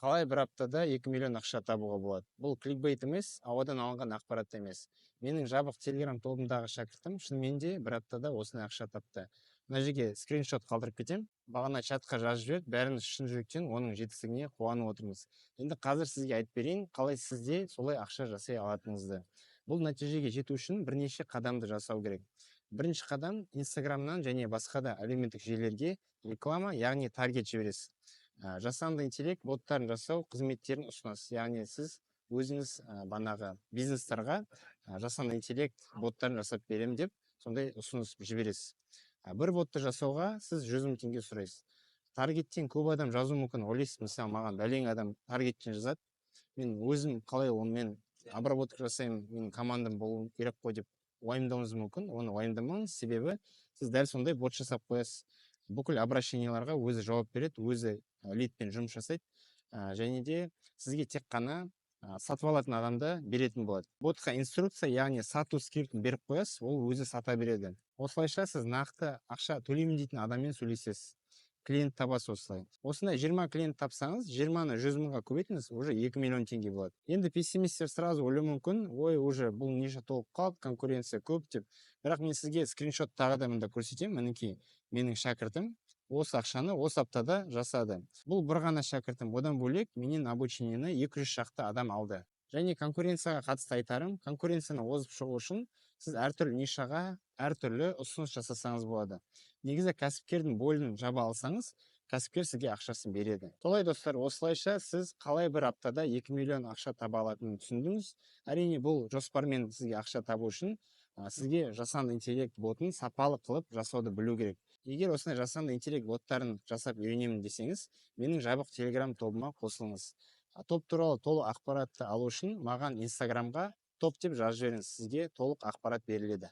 Қалай бір аптада 2 миллион ақша табуға болады? Бұл кликбейт емес, ауадан алынған ақпарат емес. Менің жабық телеграм тобымдағы шәкіртім шынымен де бір аптада осындай ақша тапты. Мына жерге скриншот қалдырып кетем. Бағана чатқа жазып жіберді, бәріміз шын жүректен оның жетістігіне қуанып отырмыз. Енді қазір сізге айтып берейін, қалай сізде солай ақша жасай алатыныңызды. Бұл нәтижеге жету үшін бірнеше қадамды жасау керек. Бірінші қадам инстаграмнан және басқа да әлеуметтік желілерге реклама, яғни таргет жібересіз. Жасанды интеллект боттарын жасау қызметтерін ұсынасыз, яғни сіз өзіңіз банағы бизнестарға жасанды интеллект боттарын жасап беремін деп сондай ұсыныс жібересіз. Бір ботты жасауға сіз 100 мың теңге сұрайсыз. Таргеттен көп адам жазу мүмкін. Ойлайсыз, мысалы маған бәлен адам таргеттен жазады, мен өзім қалай онымен обработка жасаймын, менің командам болу керек қой деп уайымдауыңыз мүмкін. Оны уайымдамаңыз, себебі сіз дәл сондай бот жасап қоясыз. Бүкіл обращенияларға өзі жауап береді, өзі лидпен жұмыс жасайды, және де сізге тек қана сатып алатын адамды беретін болады. Ботқа инструкция, яғни сату скриптін беріп қоясыз, ол өзі сата береді. Осылайша сіз нақты ақша төлеймін дейтін адаммен сөйлесесіз, клиент табасыз осылай. Осындай 20 клиент тапсаңыз, 20-ны 100 мыңға көбейтіңіз, уже 2 миллион теңге болады. Енді пессимистер сразу ойлауы мүмкін, ой, уже бұл ниша толып қалды, конкуренция көп деп. Бірақ мен сізге скриншот тағы да мында көрсетемін. Мінекей, менің шәкіртім осы ақшаны осы аптада жасады. Бұл бір ғана шәкіртім. Одан бөлек менен обучениені 200 шақты адам алды. Және конкуренцияға қатысты айтарым, конкуренцияны озып шығу үшін сіз әртүрлі нишаға әртүрлі ұсыныс жасасаңыз болады. Негізі кәсіпкердің бойын жаба алсаңыз, кәсіпкер сізге ақшасын береді. Солай достар, осылайша сіз қалай бір аптада 2 миллион ақша таба алатынын түсіндіңіз. Әрине бұл жоспармен сізге ақша табу үшін сізге жасанды интеллект ботын сапалы қылып жасауды білу керек. Егер осындай жасанды интеллект боттарын жасап үйренемін десеңіз, менің жабық телеграм тобыма қосылыңыз. Топ туралы толық ақпаратты алу үшін маған инстаграмға топ деп жазып жіберіңіз, сізге толық ақпарат беріледі.